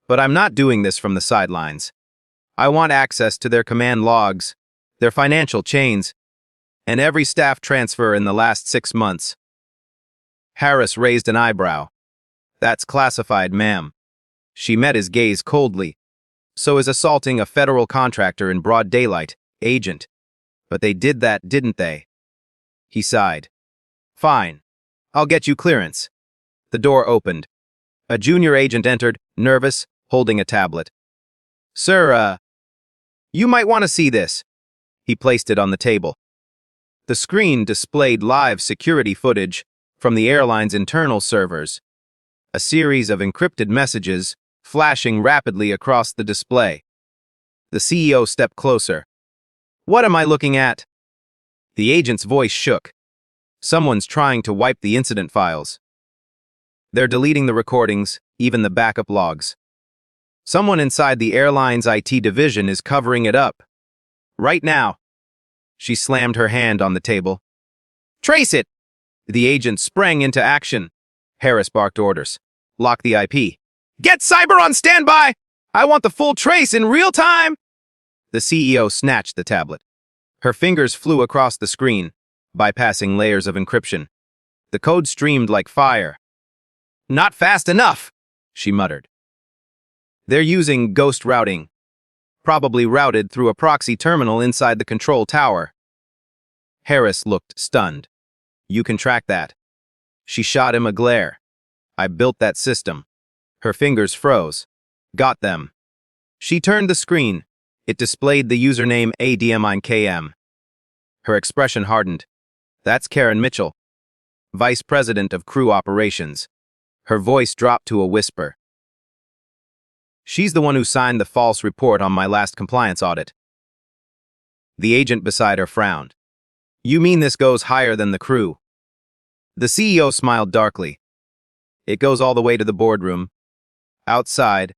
"But I'm not doing this from the sidelines. I want access to their command logs, their financial chains, and every staff transfer in the last 6 months." Harris raised an eyebrow. "That's classified, ma'am." She met his gaze coldly. "So is assaulting a federal contractor in broad daylight, Agent. But they did that, didn't they?" He sighed. "Fine. I'll get you clearance." The door opened. A junior agent entered, nervous, holding a tablet. "Sir, you might want to see this." He placed it on the table. The screen displayed live security footage from the airline's internal servers. A series of encrypted messages flashing rapidly across the display. The CEO stepped closer. "What am I looking at?" The agent's voice shook. "Someone's trying to wipe the incident files. They're deleting the recordings, even the backup logs. Someone inside the airline's IT division is covering it up. Right now." She slammed her hand on the table. "Trace it!" The agent sprang into action. Harris barked orders. "Lock the IP. Get cyber on standby! I want the full trace in real time!" The CEO snatched the tablet. Her fingers flew across the screen, bypassing layers of encryption. The code streamed like fire. "Not fast enough," she muttered. "They're using ghost routing. Probably routed through a proxy terminal inside the control tower." Harris looked stunned. "You can track that." She shot him a glare. "I built that system." Her fingers froze. "Got them." She turned the screen. It displayed the username ADMINKM. Her expression hardened. "That's Karen Mitchell, Vice President of Crew Operations." Her voice dropped to a whisper. "She's the one who signed the false report on my last compliance audit." The agent beside her frowned. "You mean this goes higher than the crew?" The CEO smiled darkly. "It goes all the way to the boardroom." Outside,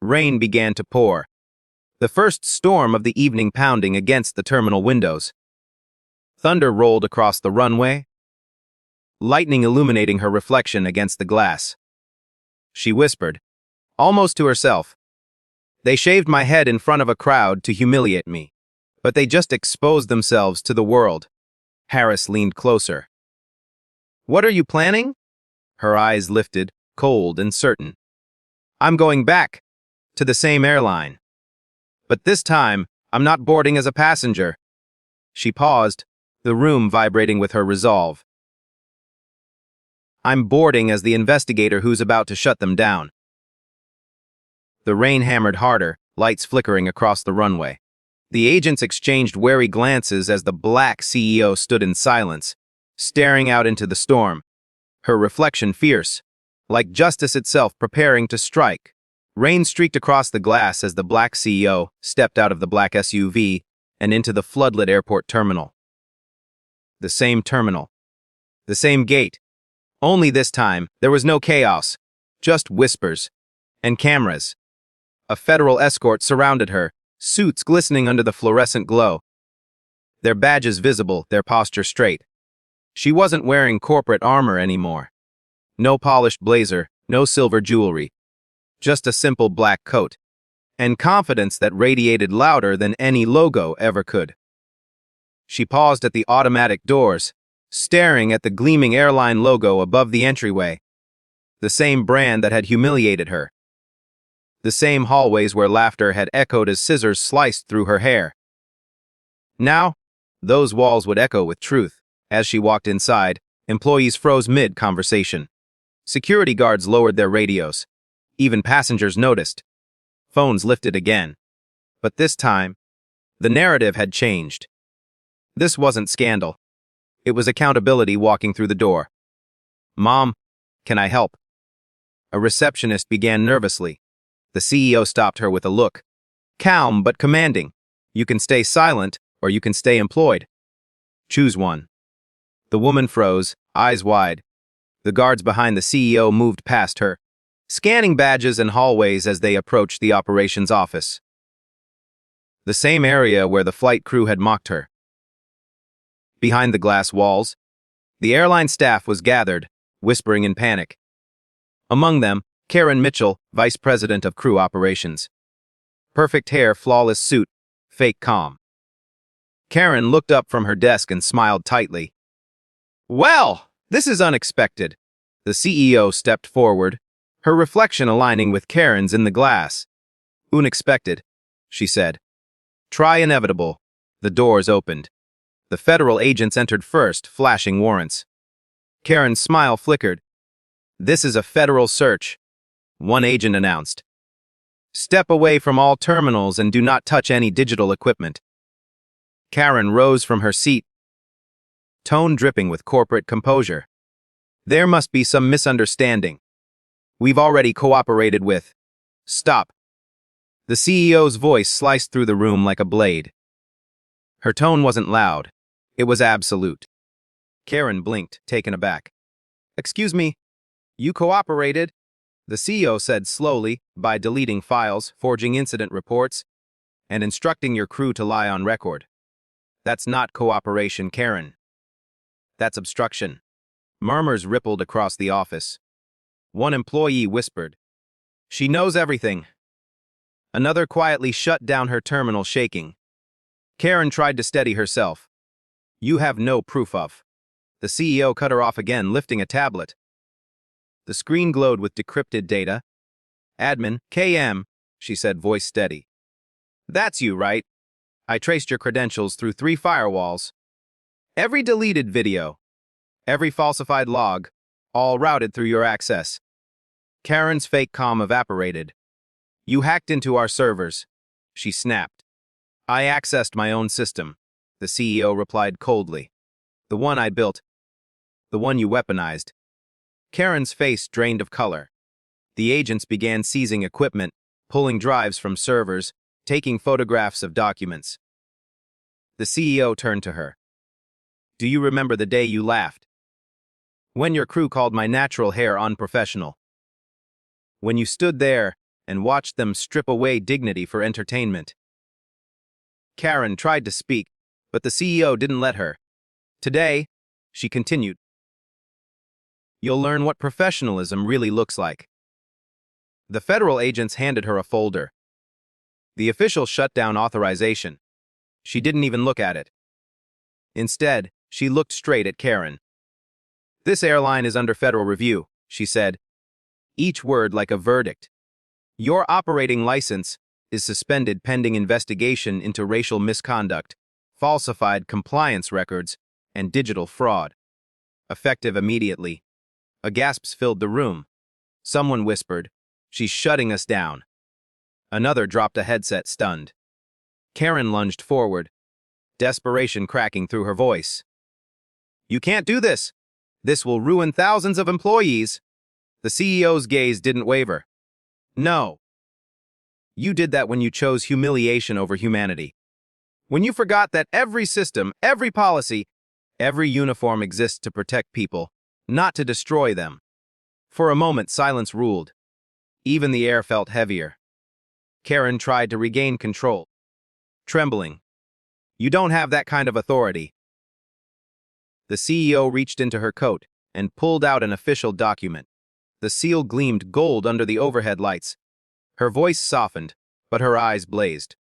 rain began to pour. The first storm of the evening pounding against the terminal windows. Thunder rolled across the runway, lightning illuminating her reflection against the glass. She whispered, almost to herself, "They shaved my head in front of a crowd to humiliate me, but they just exposed themselves to the world." Harris leaned closer. "What are you planning?" Her eyes lifted, cold and certain. "I'm going back, to the same airline. But this time, I'm not boarding as a passenger. She paused, the room vibrating with her resolve. I'm boarding as the investigator who's about to shut them down. The rain hammered harder, lights flickering across the runway. The agents exchanged wary glances as the black CEO stood in silence, staring out into the storm, her reflection fierce, like justice itself preparing to strike. Rain streaked across the glass as the black CEO stepped out of the black SUV and into the floodlit airport terminal. The same terminal. The same gate. Only this time, there was no chaos, just whispers and cameras. A federal escort surrounded her, suits glistening under the fluorescent glow. Their badges visible, their posture straight. She wasn't wearing corporate armor anymore. No polished blazer, no silver jewelry. Just a simple black coat. And confidence that radiated louder than any logo ever could. She paused at the automatic doors, staring at the gleaming airline logo above the entryway. The same brand that had humiliated her. The same hallways where laughter had echoed as scissors sliced through her hair. Now, those walls would echo with truth. As she walked inside, employees froze mid-conversation. Security guards lowered their radios. Even passengers noticed. Phones lifted again. But this time, the narrative had changed. This wasn't scandal. It was accountability walking through the door. Mom, can I help? A receptionist began nervously. The CEO stopped her with a look. Calm but commanding. You can stay silent or you can stay employed. Choose one. The woman froze, eyes wide. The guards behind the CEO moved past her, scanning badges and hallways as they approached the operations office. The same area where the flight crew had mocked her. Behind the glass walls, the airline staff was gathered, whispering in panic. Among them, Karen Mitchell, Vice President of Crew Operations. Perfect hair, flawless suit, fake calm. Karen looked up from her desk and smiled tightly. Well, this is unexpected. The CEO stepped forward, her reflection aligning with Karen's in the glass. Unexpected, she said. Try inevitable. The doors opened. The federal agents entered first, flashing warrants. Karen's smile flickered. This is a federal search, one agent announced. Step away from all terminals and do not touch any digital equipment. Karen rose from her seat, tone dripping with corporate composure. There must be some misunderstanding. We've already cooperated with. Stop. The CEO's voice sliced through the room like a blade. Her tone wasn't loud. It was absolute. Karen blinked, taken aback. Excuse me, you cooperated? The CEO said slowly, by deleting files, forging incident reports, and instructing your crew to lie on record. That's not cooperation, Karen. That's obstruction. Murmurs rippled across the office. One employee whispered, She knows everything. Another quietly shut down her terminal, shaking. Karen tried to steady herself. You have no proof of. The CEO cut her off again, lifting a tablet. The screen glowed with decrypted data. Admin, KM, she said, voice steady. That's you, right? I traced your credentials through 3 firewalls. Every deleted video, every falsified log, all routed through your access. Karen's fake calm evaporated. You hacked into our servers, she snapped. I accessed my own system, the CEO replied coldly. The one I built. The one you weaponized. Karen's face drained of color. The agents began seizing equipment, pulling drives from servers, taking photographs of documents. The CEO turned to her. Do you remember the day you laughed? When your crew called my natural hair unprofessional. When you stood there and watched them strip away dignity for entertainment. Karen tried to speak, but the CEO didn't let her. Today, she continued, you'll learn what professionalism really looks like. The federal agents handed her a folder. The official shutdown authorization. She didn't even look at it. Instead, she looked straight at Karen. This airline is under federal review, she said, each word like a verdict. Your operating license is suspended pending investigation into racial misconduct, falsified compliance records, and digital fraud. Effective immediately. A gasp filled the room. Someone whispered, "She's shutting us down." Another dropped a headset stunned. Karen lunged forward, desperation cracking through her voice. "You can't do this! This will ruin thousands of employees!" The CEO's gaze didn't waver. "No. You did that when you chose humiliation over humanity. When you forgot that every system, every policy, every uniform exists to protect people, not to destroy them." For a moment, silence ruled. Even the air felt heavier. Karen tried to regain control, trembling. "You don't have that kind of authority." The CEO reached into her coat and pulled out an official document. The seal gleamed gold under the overhead lights. Her voice softened, but her eyes blazed.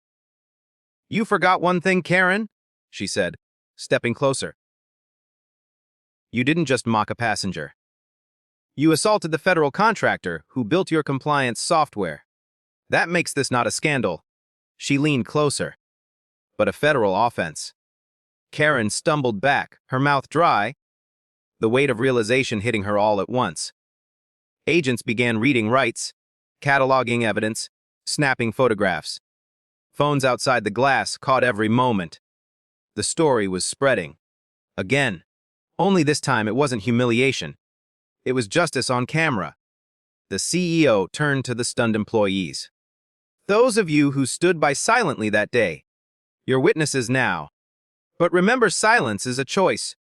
"You forgot one thing, Karen," she said, stepping closer. "You didn't just mock a passenger. You assaulted the federal contractor who built your compliance software. That makes this not a scandal." She leaned closer. "But a federal offense." Karen stumbled back, her mouth dry, the weight of realization hitting her all at once. Agents began reading rights, cataloging evidence, snapping photographs. Phones outside the glass caught every moment. The story was spreading. Again. Only this time it wasn't humiliation. It was justice on camera. The CEO turned to the stunned employees. "Those of you who stood by silently that day, you're witnesses now. But remember, silence is a choice.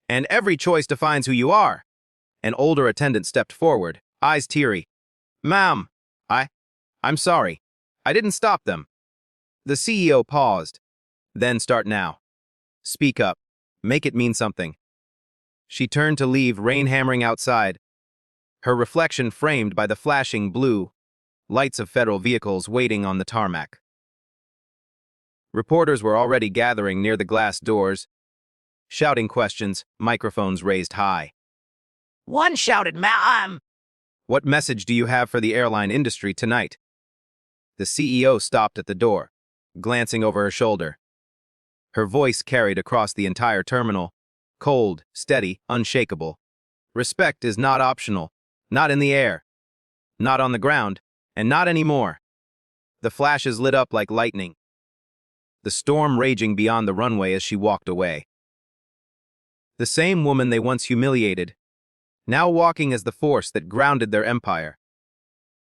And every choice defines who you are." An older attendant stepped forward, eyes teary. "Ma'am, I'm sorry. I didn't stop them." The CEO paused. "Then start now. Speak up. Make it mean something." She turned to leave, rain hammering outside, her reflection framed by the flashing blue lights of federal vehicles waiting on the tarmac. Reporters were already gathering near the glass doors, shouting questions, microphones raised high. One shouted, "Ma'am!" "What message do you have for the airline industry tonight?" The CEO stopped at the door, glancing over her shoulder. Her voice carried across the entire terminal, cold, steady, unshakable. "Respect is not optional, not in the air, not on the ground, and not anymore." The flashes lit up like lightning, the storm raging beyond the runway as she walked away. The same woman they once humiliated, now walking as the force that grounded their empire.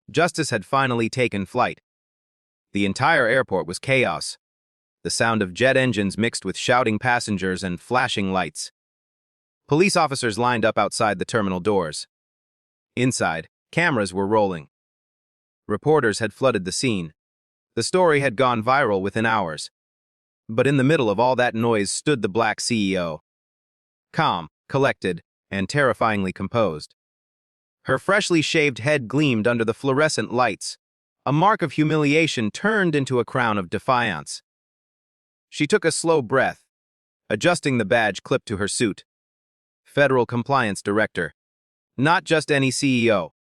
Justice had finally taken flight. The entire airport was chaos, the sound of jet engines mixed with shouting passengers and flashing lights. Police officers lined up outside the terminal doors. Inside, cameras were rolling. Reporters had flooded the scene. The story had gone viral within hours. But in the middle of all that noise stood the black CEO. Calm, collected, and terrifyingly composed. Her freshly shaved head gleamed under the fluorescent lights, a mark of humiliation turned into a crown of defiance. She took a slow breath, adjusting the badge clipped to her suit. Federal Compliance Director. Not just any CEO.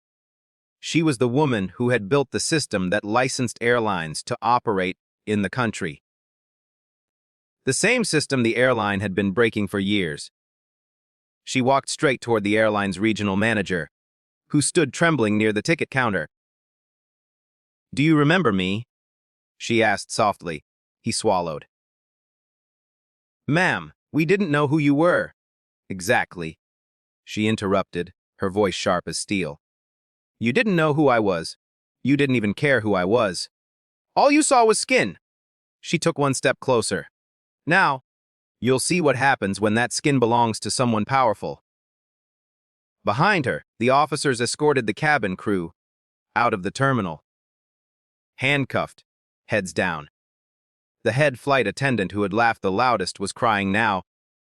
She was the woman who had built the system that licensed airlines to operate in the country. The same system the airline had been breaking for years. She walked straight toward the airline's regional manager, who stood trembling near the ticket counter. "Do you remember me?" she asked softly. He swallowed. "Ma'am, we didn't know who you were." "Exactly," she interrupted, her voice sharp as steel. "You didn't know who I was. You didn't even care who I was. All you saw was skin." She took one step closer. "Now, you'll see what happens when that skin belongs to someone powerful." Behind her, the officers escorted the cabin crew out of the terminal. Handcuffed, heads down. The head flight attendant who had laughed the loudest was crying now,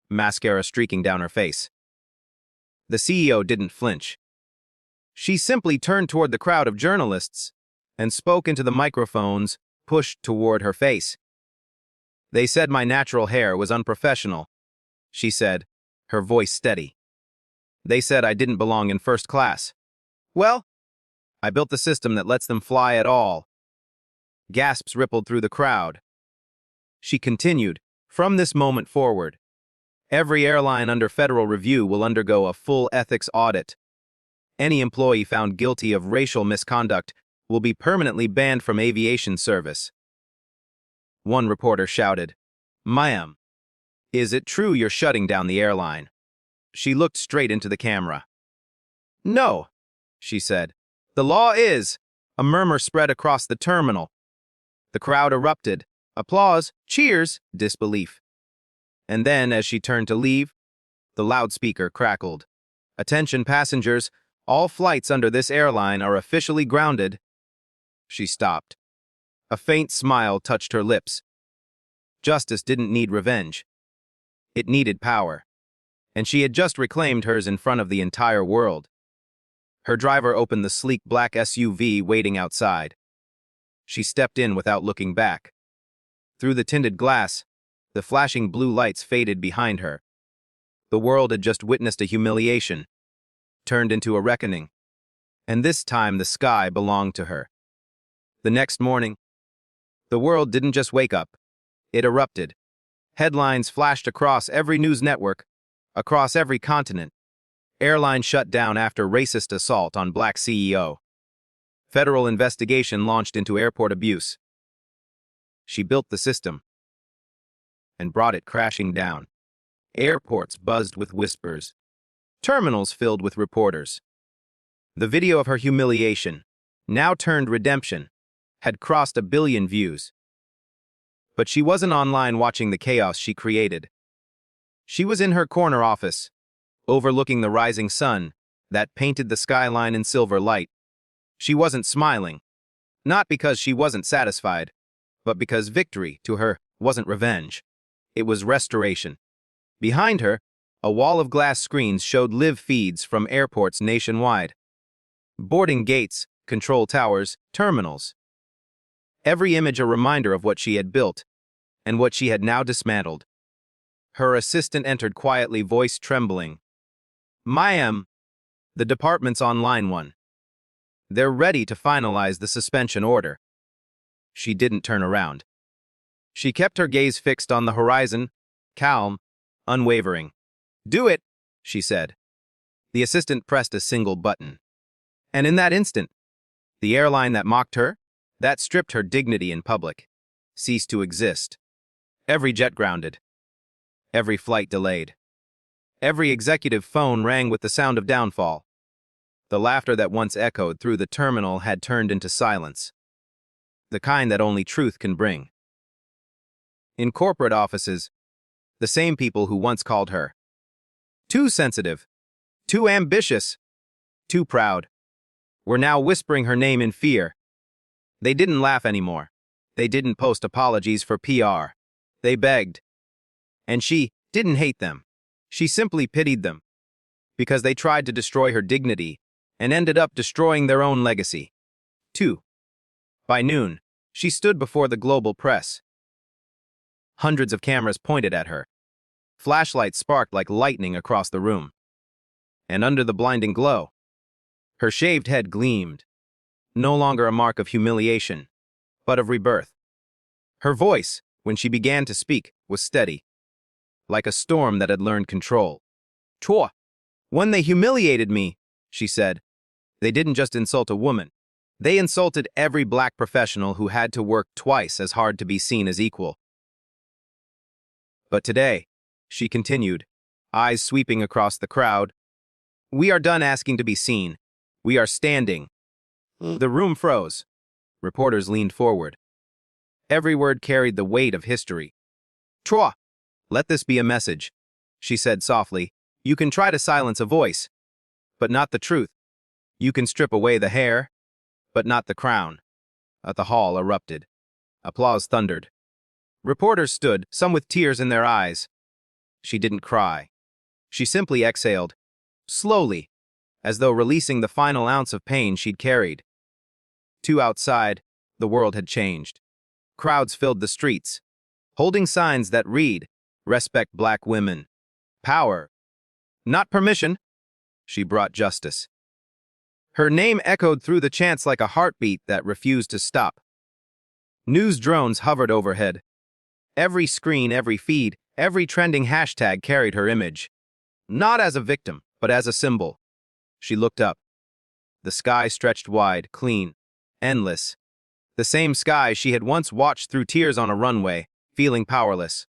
mascara streaking down her face. The CEO didn't flinch. She simply turned toward the crowd of journalists and spoke into the microphones pushed toward her face. "They said my natural hair was unprofessional," she said, her voice steady. "They said I didn't belong in first class. Well, I built the system that lets them fly at all." Gasps rippled through the crowd. She continued, From this moment forward, every airline under federal review will undergo a full ethics audit. Any employee found guilty of racial misconduct will be permanently banned from aviation service. One reporter shouted, "Ma'am, is it true you're shutting down the airline?" She looked straight into the camera. "No," she said. "The law is." A murmur spread across the terminal. The crowd erupted. Applause, cheers, disbelief. And then, as she turned to leave, the loudspeaker crackled. "Attention passengers, all flights under this airline are officially grounded." She stopped. A faint smile touched her lips. Justice didn't need revenge. It needed power. And she had just reclaimed hers in front of the entire world. Her driver opened the sleek black SUV waiting outside. She stepped in without looking back. Through the tinted glass, the flashing blue lights faded behind her. The world had just witnessed a humiliation, turned into a reckoning. And this time the sky belonged to her. The next morning, the world didn't just wake up. It erupted. Headlines flashed across every news network, across every continent. Airline shut down after racist assault on black CEO. Federal investigation launched into airport abuse. She built the system and brought it crashing down. Airports buzzed with whispers. Terminals filled with reporters. The video of her humiliation, now turned redemption, had crossed 1 billion views. But she wasn't online watching the chaos she created. She was in her corner office, overlooking the rising sun that painted the skyline in silver light. She wasn't smiling, not because she wasn't satisfied, but because victory, to her, wasn't revenge. It was restoration. Behind her, a wall of glass screens showed live feeds from airports nationwide. Boarding gates, control towers, terminals. Every image a reminder of what she had built, and what she had now dismantled. Her assistant entered quietly, voice trembling. "Ma'am, the department's on line 1. They're ready to finalize the suspension order." She didn't turn around. She kept her gaze fixed on the horizon, calm, unwavering. "Do it," she said. The assistant pressed a single button. And in that instant, the airline that mocked her, that stripped her dignity in public, ceased to exist. Every jet grounded. Every flight delayed. Every executive phone rang with the sound of downfall. The laughter that once echoed through the terminal had turned into silence. The kind that only truth can bring. In corporate offices, the same people who once called her too sensitive, too ambitious, too proud, were now whispering her name in fear. They didn't laugh anymore. They didn't post apologies for PR. They begged. And she didn't hate them. She simply pitied them, because they tried to destroy her dignity and ended up destroying their own legacy. 2. By noon, she stood before the global press. Hundreds of cameras pointed at her. Flashlights sparked like lightning across the room. And under the blinding glow, her shaved head gleamed, no longer a mark of humiliation, but of rebirth. Her voice, when she began to speak, was steady, like a storm that had learned control. "Chua, when they humiliated me," she said, "they didn't just insult a woman. They insulted every black professional who had to work twice as hard to be seen as equal." But today, she continued, eyes sweeping across the crowd, "we are done asking to be seen. We are standing." The room froze. Reporters leaned forward. Every word carried the weight of history. "Chua, let this be a message," she said softly. "You can try to silence a voice, but not the truth. You can strip away the hair, but not the crown." The hall erupted. Applause thundered. Reporters stood, some with tears in their eyes. She didn't cry. She simply exhaled, slowly, as though releasing the final ounce of pain she'd carried. Outside, the world had changed. Crowds filled the streets, holding signs that read, "Respect black women. Power. Not permission." She brought justice. Her name echoed through the chants like a heartbeat that refused to stop. News drones hovered overhead. Every screen, every feed, every trending hashtag carried her image. Not as a victim, but as a symbol. She looked up. The sky stretched wide, clean, endless. The same sky she had once watched through tears on a runway, feeling powerless.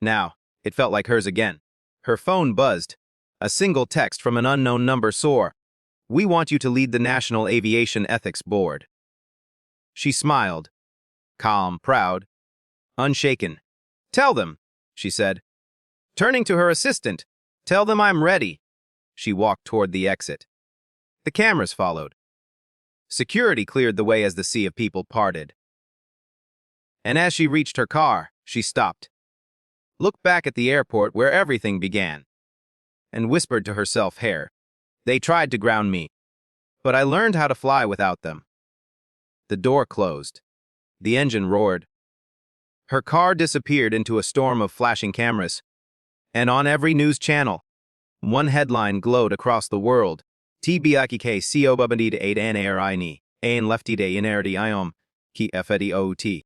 Now, it felt like hers again. Her phone buzzed. A single text from an unknown number soared. "We want you to lead the National Aviation Ethics Board." She smiled. Calm, proud, unshaken. "Tell them," she said. Turning to her assistant, "Tell them I'm ready." She walked toward the exit. The cameras followed. Security cleared the way as the sea of people parted. And as she reached her car, she stopped, looked back at the airport where everything began, and whispered to herself, "Hair, they tried to ground me, but I learned how to fly without them." The door closed. The engine roared. Her car disappeared into a storm of flashing cameras, and on every news channel, one headline glowed across the world. TBIK CO babandid 8 an airline, ein lefty de inerti iom, ki fediot.